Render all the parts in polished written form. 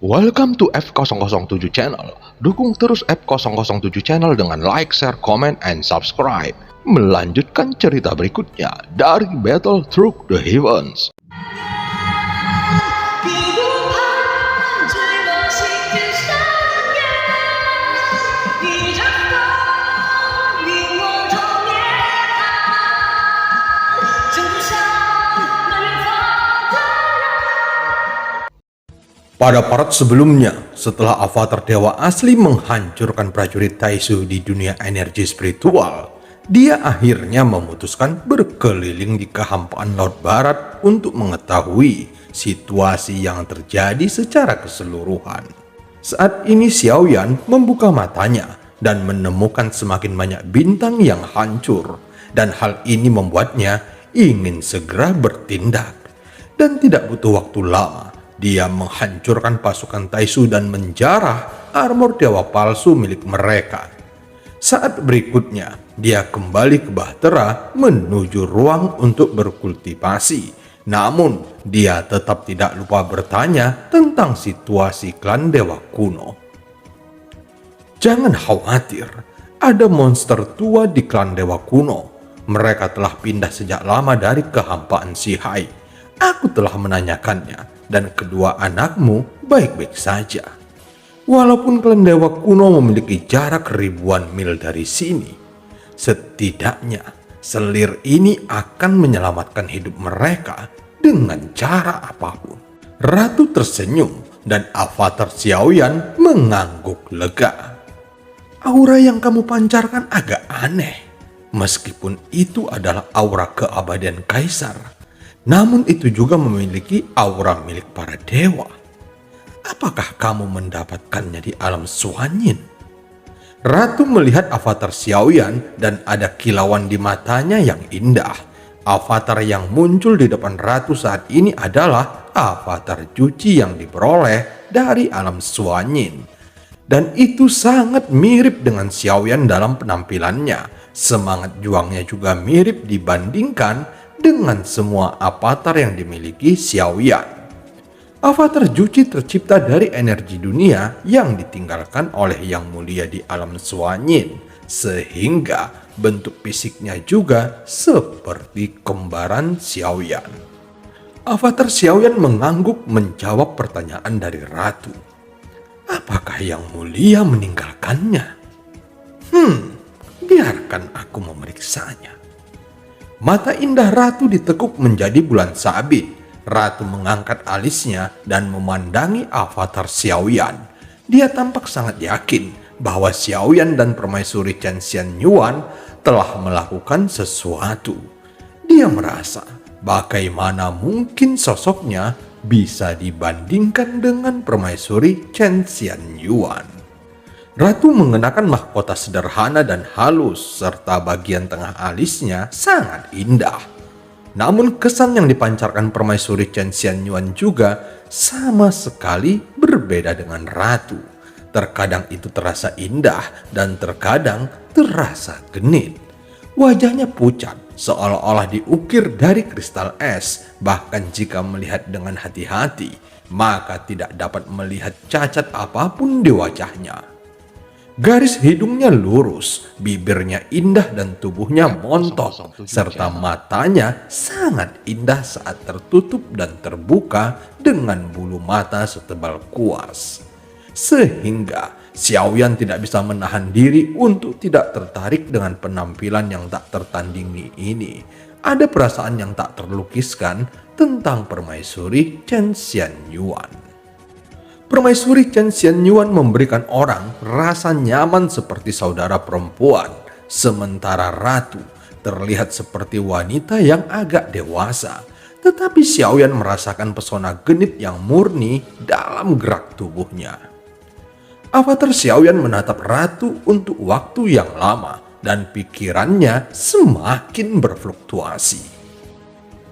Welcome to F007 Channel. Dukung terus F007 Channel dengan like, share, comment, and subscribe. Melanjutkan cerita berikutnya dari Battle Through the Heavens. Pada part sebelumnya, setelah avatar dewa asli menghancurkan prajurit Taisu di dunia energi spiritual, dia akhirnya memutuskan berkeliling di kehampaan Laut Barat untuk mengetahui situasi yang terjadi secara keseluruhan. Saat ini Xiaoyan membuka matanya dan menemukan semakin banyak bintang yang hancur, dan hal ini membuatnya ingin segera bertindak. Dan tidak butuh waktu lama, dia menghancurkan pasukan Taisu dan menjarah armor dewa palsu milik mereka. Saat berikutnya, dia kembali ke Bahtera menuju ruang untuk berkultivasi. Namun, dia tetap tidak lupa bertanya tentang situasi klan dewa kuno. Jangan khawatir, ada monster tua di klan dewa kuno. Mereka telah pindah sejak lama dari kehampaan Sihai. Aku telah menanyakannya, dan kedua anakmu baik-baik saja. Walaupun klan dewa kuno memiliki jarak ribuan mil dari sini, setidaknya selir ini akan menyelamatkan hidup mereka dengan cara apapun. Ratu tersenyum dan avatar Xiaoyan mengangguk lega. Aura yang kamu pancarkan agak aneh, meskipun itu adalah aura keabadian kaisar. Namun itu juga memiliki aura milik para dewa. Apakah kamu mendapatkannya di alam Suanyin? Ratu melihat avatar Xiaoyan dan ada kilauan di matanya yang indah. Avatar yang muncul di depan Ratu saat ini adalah avatar Juci yang diperoleh dari alam Suanyin. Dan itu sangat mirip dengan Xiaoyan dalam penampilannya. Semangat juangnya juga mirip dibandingkan dengan semua avatar yang dimiliki Xiaoyan. Avatar Juci tercipta dari energi dunia yang ditinggalkan oleh Yang Mulia di alam Suanyin, sehingga bentuk fisiknya juga seperti kembaran Xiaoyan. Avatar Xiaoyan mengangguk menjawab pertanyaan dari Ratu. Apakah Yang Mulia meninggalkannya? Biarkan aku memeriksanya. Mata indah Ratu ditekuk menjadi bulan sabit. Ratu mengangkat alisnya dan memandangi avatar Xiaoyan. Dia tampak sangat yakin bahwa Xiaoyan dan permaisuri Chen Xianyuan telah melakukan sesuatu. Dia merasa bagaimana mungkin sosoknya bisa dibandingkan dengan permaisuri Chen Xianyuan. Ratu mengenakan mahkota sederhana dan halus, serta bagian tengah alisnya sangat indah. Namun kesan yang dipancarkan permaisuri Chen Xianyuan juga sama sekali berbeda dengan Ratu. Terkadang itu terasa indah dan terkadang terasa genit. Wajahnya pucat, seolah-olah diukir dari kristal es. Bahkan jika melihat dengan hati-hati, maka tidak dapat melihat cacat apapun di wajahnya. Garis hidungnya lurus, bibirnya indah dan tubuhnya montok, serta matanya sangat indah saat tertutup dan terbuka dengan bulu mata setebal kuas. Sehingga Xiaoyan tidak bisa menahan diri untuk tidak tertarik dengan penampilan yang tak tertandingi ini. Ada perasaan yang tak terlukiskan tentang permaisuri Chen Xianyuan. Permaisuri Chen Xianyuan memberikan orang rasa nyaman seperti saudara perempuan, sementara Ratu terlihat seperti wanita yang agak dewasa. Tetapi Xiaoyan merasakan pesona genit yang murni dalam gerak tubuhnya. Avatar Xiaoyan menatap Ratu untuk waktu yang lama dan pikirannya semakin berfluktuasi.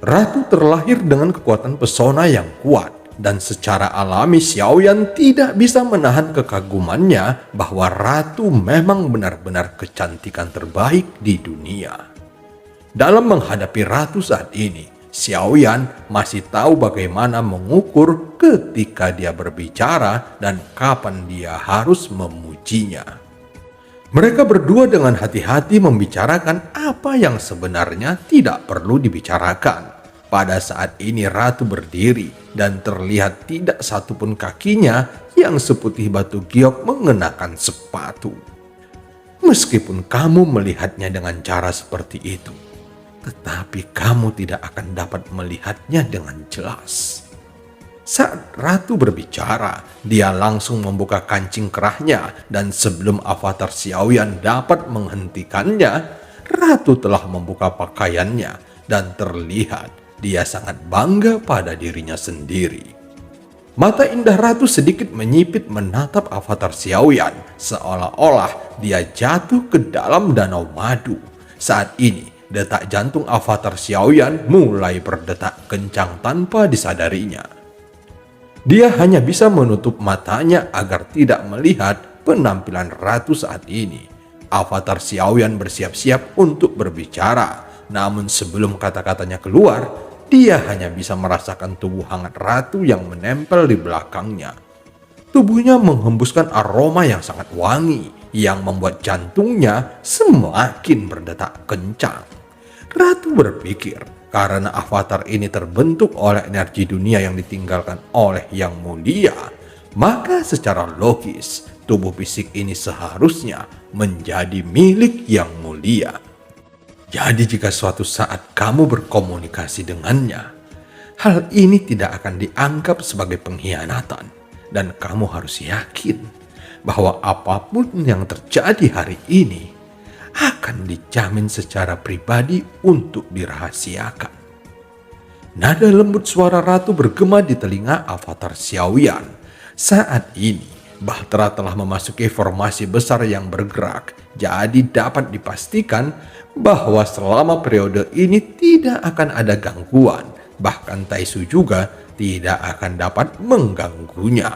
Ratu terlahir dengan kekuatan pesona yang kuat. Dan secara alami Xiaoyan tidak bisa menahan kekagumannya bahwa Ratu memang benar-benar kecantikan terbaik di dunia. Dalam menghadapi Ratu saat ini, Xiaoyan masih tahu bagaimana mengukur ketika dia berbicara dan kapan dia harus memujinya. Mereka berdua dengan hati-hati membicarakan apa yang sebenarnya tidak perlu dibicarakan. Pada saat ini ratu berdiri dan terlihat tidak satupun kakinya yang seputih batu giok mengenakan sepatu. Meskipun kamu melihatnya dengan cara seperti itu, tetapi kamu tidak akan dapat melihatnya dengan jelas. Saat ratu berbicara, dia langsung membuka kancing kerahnya dan sebelum avatar Xiaoyan dapat menghentikannya, ratu telah membuka pakaiannya dan terlihat dia sangat bangga pada dirinya sendiri. Mata indah ratu sedikit menyipit menatap avatar Xiaoyan seolah-olah dia jatuh ke dalam danau madu. Saat ini, detak jantung avatar Xiaoyan mulai berdetak kencang tanpa disadarinya. Dia hanya bisa menutup matanya agar tidak melihat penampilan ratu saat ini. Avatar Xiaoyan bersiap-siap untuk berbicara, namun sebelum kata-katanya keluar, dia hanya bisa merasakan tubuh hangat ratu yang menempel di belakangnya. Tubuhnya menghembuskan aroma yang sangat wangi, yang membuat jantungnya semakin berdetak kencang. Ratu berpikir, karena avatar ini terbentuk oleh energi dunia yang ditinggalkan oleh Yang Mulia, maka secara logis tubuh fisik ini seharusnya menjadi milik Yang Mulia. Jadi jika suatu saat kamu berkomunikasi dengannya, hal ini tidak akan dianggap sebagai pengkhianatan dan kamu harus yakin bahwa apapun yang terjadi hari ini akan dijamin secara pribadi untuk dirahasiakan. Nada lembut suara ratu bergema di telinga avatar Xiaoyan. Saat ini, Bahtera telah memasuki formasi besar yang bergerak, jadi dapat dipastikan bahwa selama periode ini tidak akan ada gangguan, bahkan Taisu juga tidak akan dapat mengganggunya.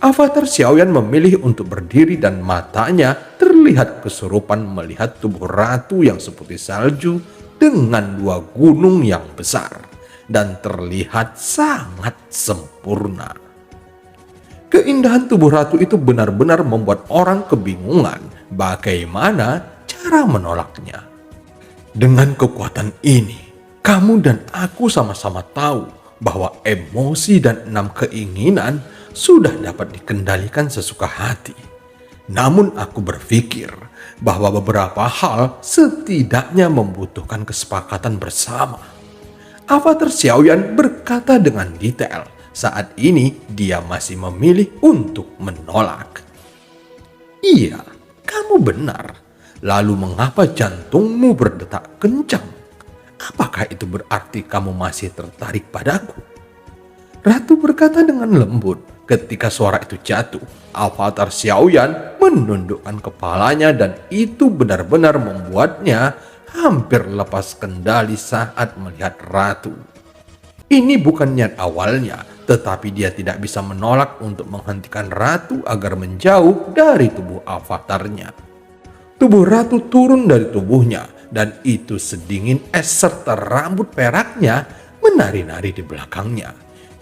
Avatar Xiaoyan memilih untuk berdiri dan matanya terlihat kesurupan melihat tubuh ratu yang seputih salju dengan dua gunung yang besar dan terlihat sangat sempurna. Keindahan tubuh ratu itu benar-benar membuat orang kebingungan bagaimana cara menolaknya. Dengan kekuatan ini, kamu dan aku sama-sama tahu bahwa emosi dan 6 keinginan sudah dapat dikendalikan sesuka hati. Namun aku berpikir bahwa beberapa hal setidaknya membutuhkan kesepakatan bersama. Avatar Xiaoyan berkata dengan detail. Saat ini dia masih memilih untuk menolak. Iya, kamu benar. Lalu mengapa jantungmu berdetak kencang? Apakah itu berarti kamu masih tertarik padaku? Ratu berkata dengan lembut. Ketika suara itu jatuh, avatar Xiaoyan menundukkan kepalanya dan itu benar-benar membuatnya hampir lepas kendali saat melihat ratu. Ini bukan niat awalnya, tetapi dia tidak bisa menolak untuk menghentikan ratu agar menjauh dari tubuh avatarnya. Tubuh ratu turun dari tubuhnya dan itu sedingin es serta rambut peraknya menari-nari di belakangnya.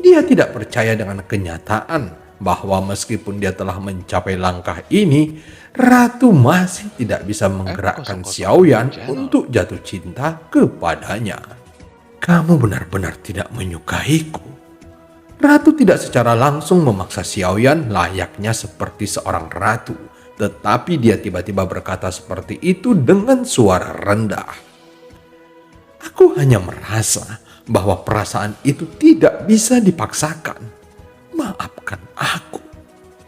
Dia tidak percaya dengan kenyataan bahwa meskipun dia telah mencapai langkah ini, ratu masih tidak bisa menggerakkan Xiaoyan untuk jatuh cinta kepadanya. Kamu benar-benar tidak menyukaiku. Ratu tidak secara langsung memaksa Xiaoyan layaknya seperti seorang ratu, tetapi dia tiba-tiba berkata seperti itu dengan suara rendah. Aku hanya merasa bahwa perasaan itu tidak bisa dipaksakan. Maafkan aku.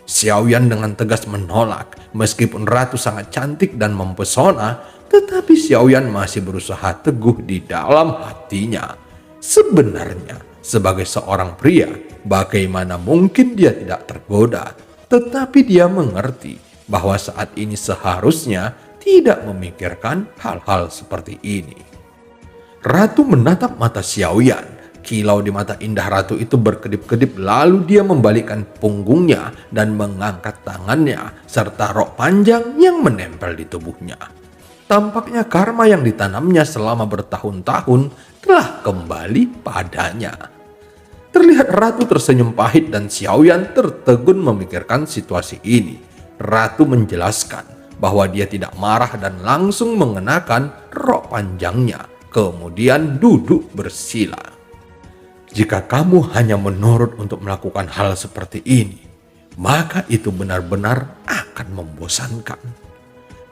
Xiaoyan dengan tegas menolak, meskipun ratu sangat cantik dan mempesona, tetapi Xiaoyan masih berusaha teguh di dalam hatinya. Sebenarnya, sebagai seorang pria, bagaimana mungkin dia tidak tergoda? Tetapi dia mengerti bahwa saat ini seharusnya tidak memikirkan hal-hal seperti ini. Ratu menatap mata Xiaoyan. Kilau di mata indah ratu itu berkedip-kedip lalu dia membalikkan punggungnya dan mengangkat tangannya serta rok panjang yang menempel di tubuhnya. tampaknya karma yang ditanamnya selama bertahun-tahun telah kembali padanya. Terlihat Ratu tersenyum pahit dan Xiaoyan tertegun memikirkan situasi ini. Ratu menjelaskan bahwa dia tidak marah dan langsung mengenakan rok panjangnya, kemudian duduk bersila. Jika kamu hanya menurut untuk melakukan hal seperti ini, maka itu benar-benar akan membosankan.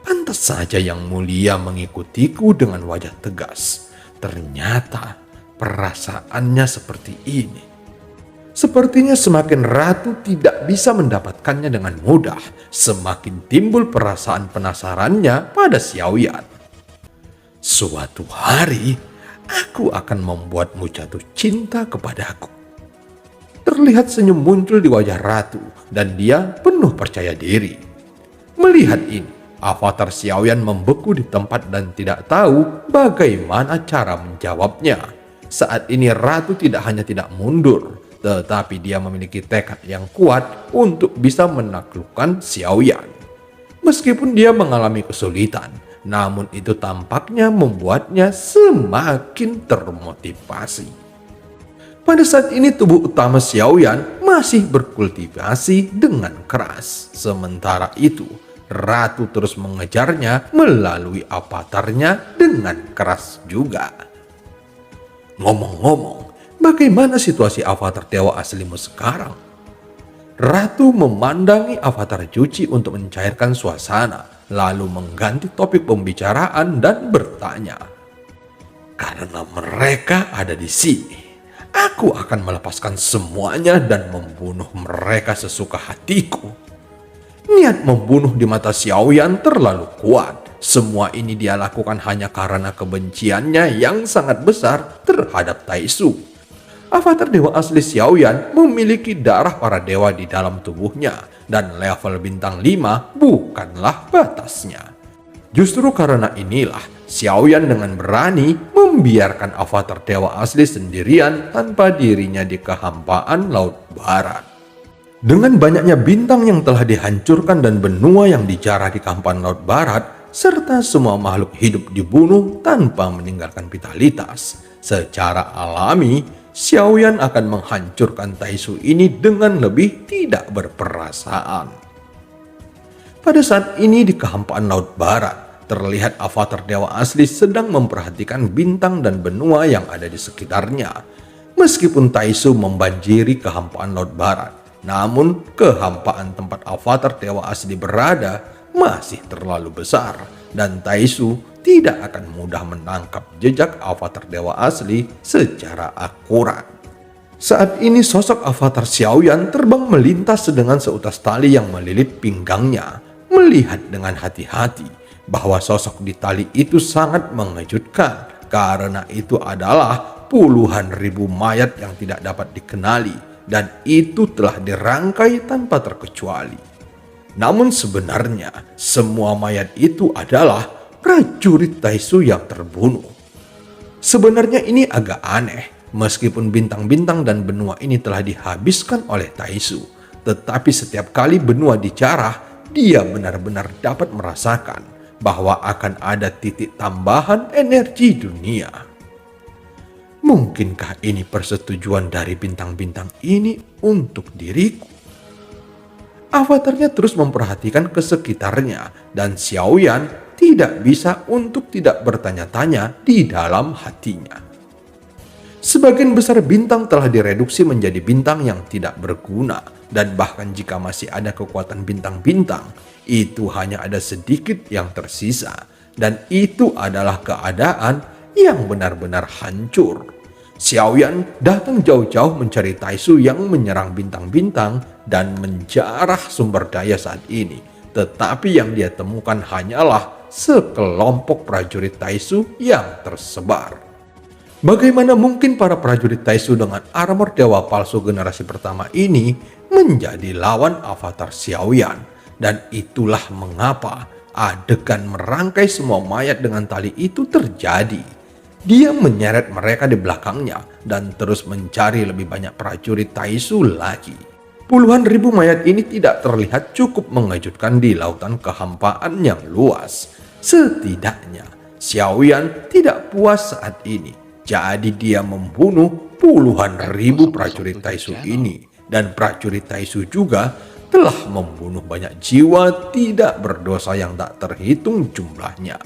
Pantas saja Yang Mulia mengikutiku dengan wajah tegas. Ternyata perasaannya seperti ini. Sepertinya semakin Ratu tidak bisa mendapatkannya dengan mudah, semakin timbul perasaan penasarannya pada Xiaoyan. Suatu hari, aku akan membuatmu jatuh cinta kepadaku. Terlihat senyum muncul di wajah Ratu dan dia penuh percaya diri. Melihat ini, avatar Xiaoyan membeku di tempat dan tidak tahu bagaimana cara menjawabnya. Saat ini Ratu tidak hanya tidak mundur, tetapi dia memiliki tekad yang kuat untuk bisa menaklukkan Xiaoyan. Meskipun dia mengalami kesulitan, namun itu tampaknya membuatnya semakin termotivasi. Pada saat ini tubuh utama Xiaoyan masih berkultivasi dengan keras. Sementara itu, Ratu terus mengejarnya melalui avatarnya dengan keras juga. Ngomong-ngomong, bagaimana situasi avatar dewa aslimu sekarang? Ratu memandangi avatar Juci untuk mencairkan suasana, lalu mengganti topik pembicaraan dan bertanya. Karena mereka ada di sini, aku akan melepaskan semuanya dan membunuh mereka sesuka hatiku. Niat membunuh di mata Xiaoyan terlalu kuat. Semua ini dia lakukan hanya karena kebenciannya yang sangat besar terhadap Taisu. Avatar dewa asli Xiaoyan memiliki darah para dewa di dalam tubuhnya dan level bintang 5 bukanlah batasnya. Justru karena inilah Xiaoyan dengan berani membiarkan avatar dewa asli sendirian tanpa dirinya di kehampaan Laut Barat. Dengan banyaknya bintang yang telah dihancurkan dan benua yang dijarah di kehampaan Laut Barat, serta semua makhluk hidup dibunuh tanpa meninggalkan vitalitas, secara alami Xiaoyan akan menghancurkan Taisu ini dengan lebih tidak berperasaan. Pada saat ini di kehampaan Laut Barat, terlihat avatar dewa asli sedang memperhatikan bintang dan benua yang ada di sekitarnya. Meskipun Taisu membanjiri kehampaan Laut Barat, namun kehampaan tempat avatar dewa asli berada masih terlalu besar dan Taisu tidak akan mudah menangkap jejak avatar dewa asli secara akurat. Saat ini sosok avatar Xiaoyan terbang melintas dengan seutas tali yang melilit pinggangnya, melihat dengan hati-hati bahwa sosok di tali itu sangat mengejutkan karena itu adalah puluhan ribu mayat yang tidak dapat dikenali dan itu telah dirangkai tanpa terkecuali. Namun sebenarnya semua mayat itu adalah prajurit Taisu yang terbunuh. Sebenarnya ini agak aneh, meskipun bintang-bintang dan benua ini telah dihabiskan oleh Taisu, tetapi setiap kali benua dijarah, dia benar-benar dapat merasakan bahwa akan ada titik tambahan energi dunia. Mungkinkah ini persetujuan dari bintang-bintang ini untuk diriku? Avatarnya terus memperhatikan ke sekitarnya dan Xiaoyan tidak bisa untuk tidak bertanya-tanya di dalam hatinya. Sebagian besar bintang telah direduksi menjadi bintang yang tidak berguna dan bahkan jika masih ada kekuatan bintang-bintang, itu hanya ada sedikit yang tersisa dan itu adalah keadaan yang benar-benar hancur. Xiaoyan datang jauh-jauh mencari Taisu yang menyerang bintang-bintang dan menjarah sumber daya saat ini. Tetapi yang dia temukan hanyalah sekelompok prajurit Taisu yang tersebar. Bagaimana mungkin para prajurit Taisu dengan armor dewa palsu generasi pertama ini menjadi lawan avatar Xiaoyan? Dan itulah mengapa adegan merangkai semua mayat dengan tali itu terjadi. Dia menyeret mereka di belakangnya dan terus mencari lebih banyak prajurit Taisu lagi. Puluhan ribu mayat ini tidak terlihat cukup mengejutkan di lautan kehampaan yang luas. Setidaknya, Xiaoyan tidak puas saat ini. Jadi dia membunuh puluhan ribu prajurit Taisu ini. Dan prajurit Taisu juga telah membunuh banyak jiwa tidak berdosa yang tak terhitung jumlahnya.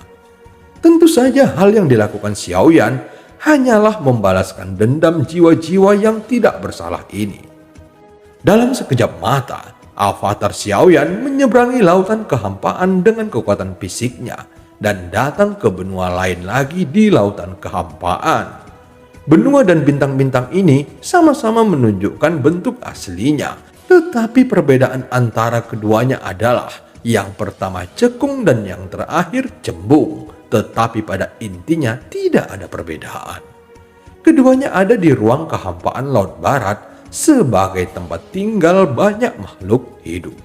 Tentu saja hal yang dilakukan Xiaoyan hanyalah membalaskan dendam jiwa-jiwa yang tidak bersalah ini. Dalam sekejap mata, avatar Xiaoyan menyeberangi lautan kehampaan dengan kekuatan fisiknya dan datang ke benua lain lagi di lautan kehampaan. Benua dan bintang-bintang ini sama-sama menunjukkan bentuk aslinya, tetapi perbedaan antara keduanya adalah yang pertama cekung dan yang terakhir cembung, tetapi pada intinya tidak ada perbedaan. Keduanya ada di ruang kehampaan Laut Barat sebagai tempat tinggal banyak makhluk hidup.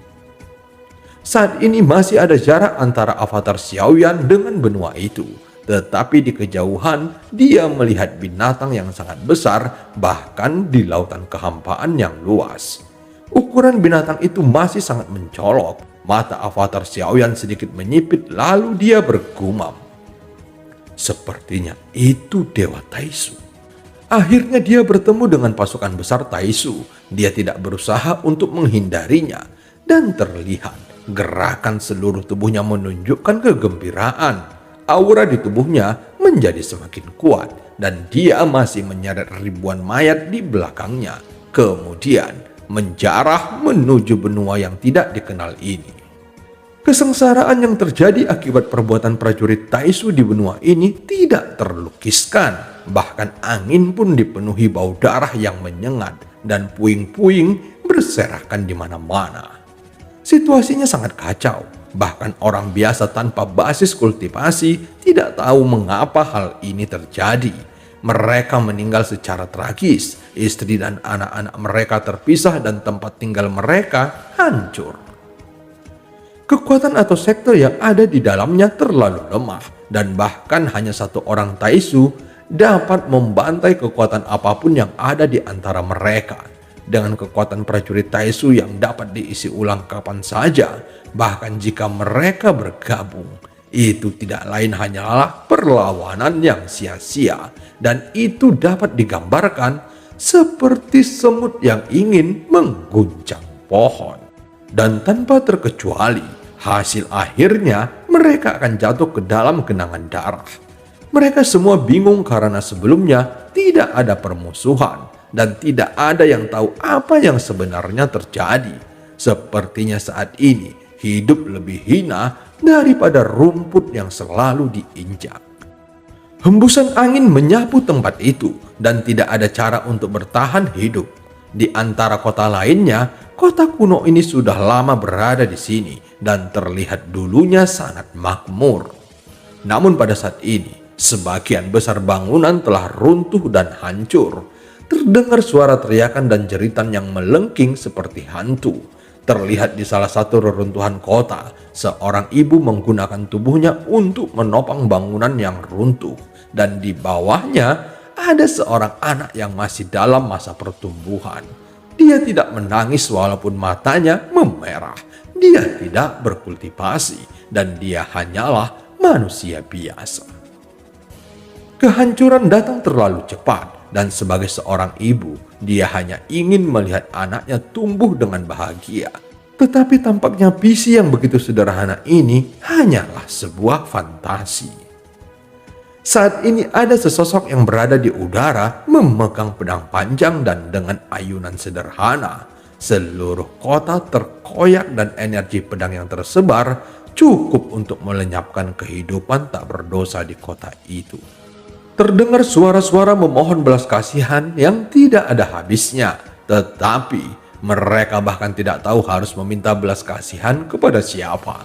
Saat ini masih ada jarak antara avatar Xiaoyan dengan benua itu. Tetapi di kejauhan, dia melihat binatang yang sangat besar, bahkan di lautan kehampaan yang luas. Ukuran binatang itu masih sangat mencolok. Mata avatar Xiaoyan sedikit menyipit, lalu dia bergumam. Sepertinya itu Dewa Taisu. Akhirnya dia bertemu dengan pasukan besar Taisu. Dia tidak berusaha untuk menghindarinya. Dan terlihat gerakan seluruh tubuhnya menunjukkan kegembiraan. Aura di tubuhnya menjadi semakin kuat dan dia masih menyeret ribuan mayat di belakangnya. Kemudian menjarah menuju benua yang tidak dikenal ini. Kesengsaraan yang terjadi akibat perbuatan prajurit Taisu di benua ini tidak terlukiskan. Bahkan angin pun dipenuhi bau darah yang menyengat dan puing-puing berserakan di mana-mana. Situasinya sangat kacau. Bahkan orang biasa tanpa basis kultivasi tidak tahu mengapa hal ini terjadi. Mereka meninggal secara tragis. Istri dan anak-anak mereka terpisah dan tempat tinggal mereka hancur. Kekuatan atau sekte yang ada di dalamnya terlalu lemah. Dan bahkan hanya satu orang Taisu dapat membantai kekuatan apapun yang ada di antara mereka. Dengan kekuatan prajurit Taisu yang dapat diisi ulang kapan saja, bahkan jika mereka bergabung, itu tidak lain hanyalah perlawanan yang sia-sia, dan itu dapat digambarkan seperti semut yang ingin mengguncang pohon. Dan tanpa terkecuali, hasil akhirnya mereka akan jatuh ke dalam genangan darah. Mereka semua bingung karena sebelumnya tidak ada permusuhan. Dan tidak ada yang tahu apa yang sebenarnya terjadi. Sepertinya saat ini hidup lebih hina daripada rumput yang selalu diinjak. Hembusan angin menyapu tempat itu dan tidak ada cara untuk bertahan hidup. Di antara kota lainnya, kota kuno ini sudah lama berada di sini dan terlihat dulunya sangat makmur. Namun pada saat ini, sebagian besar bangunan telah runtuh dan hancur. Terdengar suara teriakan dan jeritan yang melengking seperti hantu. Terlihat di salah satu reruntuhan kota, seorang ibu menggunakan tubuhnya untuk menopang bangunan yang runtuh. Dan di bawahnya ada seorang anak yang masih dalam masa pertumbuhan. Dia tidak menangis walaupun matanya memerah. Dia tidak berkultivasi dan dia hanyalah manusia biasa. Kehancuran datang terlalu cepat. Dan sebagai seorang ibu, dia hanya ingin melihat anaknya tumbuh dengan bahagia. Tetapi tampaknya visi yang begitu sederhana ini hanyalah sebuah fantasi. Saat ini ada sesosok yang berada di udara memegang pedang panjang dan dengan ayunan sederhana. Seluruh kota terkoyak dan energi pedang yang tersebar cukup untuk melenyapkan kehidupan tak berdosa di kota itu. Terdengar suara-suara memohon belas kasihan yang tidak ada habisnya. Tetapi mereka bahkan tidak tahu harus meminta belas kasihan kepada siapa.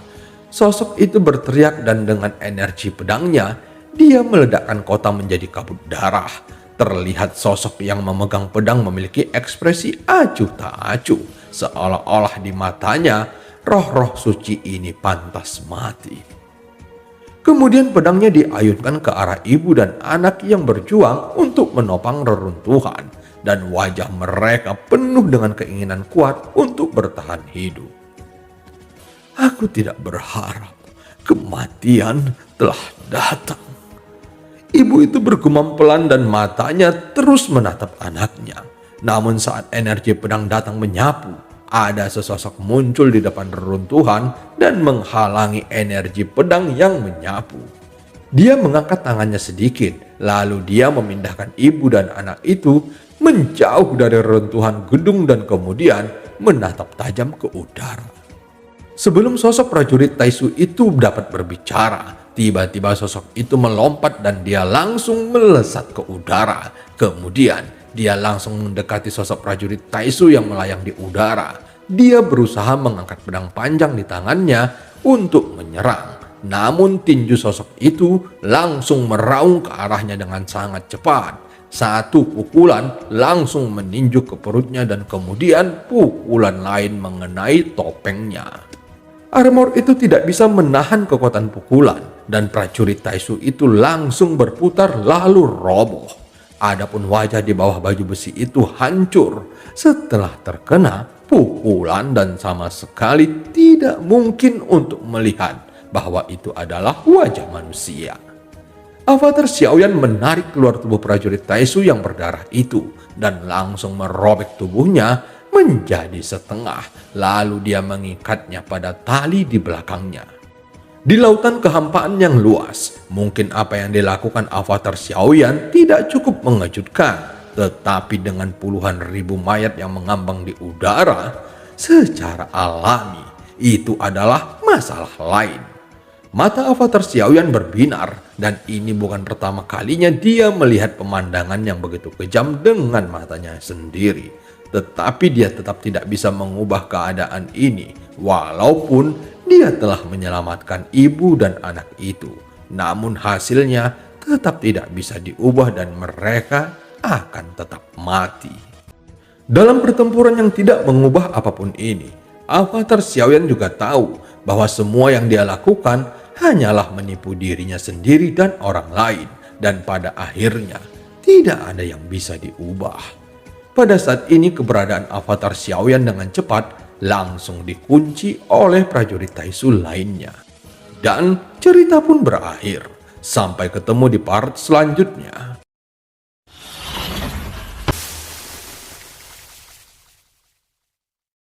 Sosok itu berteriak dan dengan energi pedangnya, dia meledakkan kota menjadi kabut darah. Terlihat sosok yang memegang pedang memiliki ekspresi acuh tak acuh. Seolah-olah di matanya, roh-roh suci ini pantas mati. Kemudian pedangnya diayunkan ke arah ibu dan anak yang berjuang untuk menopang reruntuhan. Dan wajah mereka penuh dengan keinginan kuat untuk bertahan hidup. Aku tidak berharap Kematian telah datang. Ibu itu bergumam pelan dan matanya terus menatap anaknya. Namun saat energi pedang datang menyapu, ada sesosok muncul di depan reruntuhan dan menghalangi energi pedang yang menyapu. Dia mengangkat tangannya sedikit, lalu dia memindahkan ibu dan anak itu menjauh dari reruntuhan gedung dan kemudian menatap tajam ke udara. Sebelum sosok prajurit Taisu itu dapat berbicara, tiba-tiba sosok itu melompat dan dia langsung melesat ke udara. Kemudian dia langsung mendekati sosok prajurit Taisu yang melayang di udara. Dia berusaha mengangkat pedang panjang di tangannya untuk menyerang. Namun tinju sosok itu langsung meraung ke arahnya dengan sangat cepat. Satu pukulan langsung meninju ke perutnya dan kemudian pukulan lain mengenai topengnya. Armor itu tidak bisa menahan kekuatan pukulan dan prajurit Taisu itu langsung berputar lalu roboh. Adapun wajah di bawah baju besi itu hancur setelah terkena pukulan dan sama sekali tidak mungkin untuk melihat bahwa itu adalah wajah manusia. Avatar Xiaoyan menarik keluar tubuh prajurit Taisu yang berdarah itu dan langsung merobek tubuhnya menjadi setengah, lalu dia mengikatnya pada tali di belakangnya. Di lautan kehampaan yang luas, mungkin apa yang dilakukan Avatar Xiaoyan tidak cukup mengejutkan, tetapi dengan puluhan ribu mayat yang mengambang di udara, secara alami itu adalah masalah lain. Mata Avatar Xiaoyan berbinar dan ini bukan pertama kalinya dia melihat pemandangan yang begitu kejam dengan matanya sendiri. Tetapi dia tetap tidak bisa mengubah keadaan ini walaupun dia telah menyelamatkan ibu dan anak itu. Namun hasilnya tetap tidak bisa diubah dan mereka akan tetap mati. Dalam pertempuran yang tidak mengubah apapun ini, Avatar Xiaoyan juga tahu bahwa semua yang dia lakukan hanyalah menipu dirinya sendiri dan orang lain, dan pada akhirnya tidak ada yang bisa diubah. Pada saat ini keberadaan Avatar Xiaoyan dengan cepat langsung dikunci oleh prajurit Taisu lainnya. Dan cerita pun berakhir. Sampai ketemu di part selanjutnya.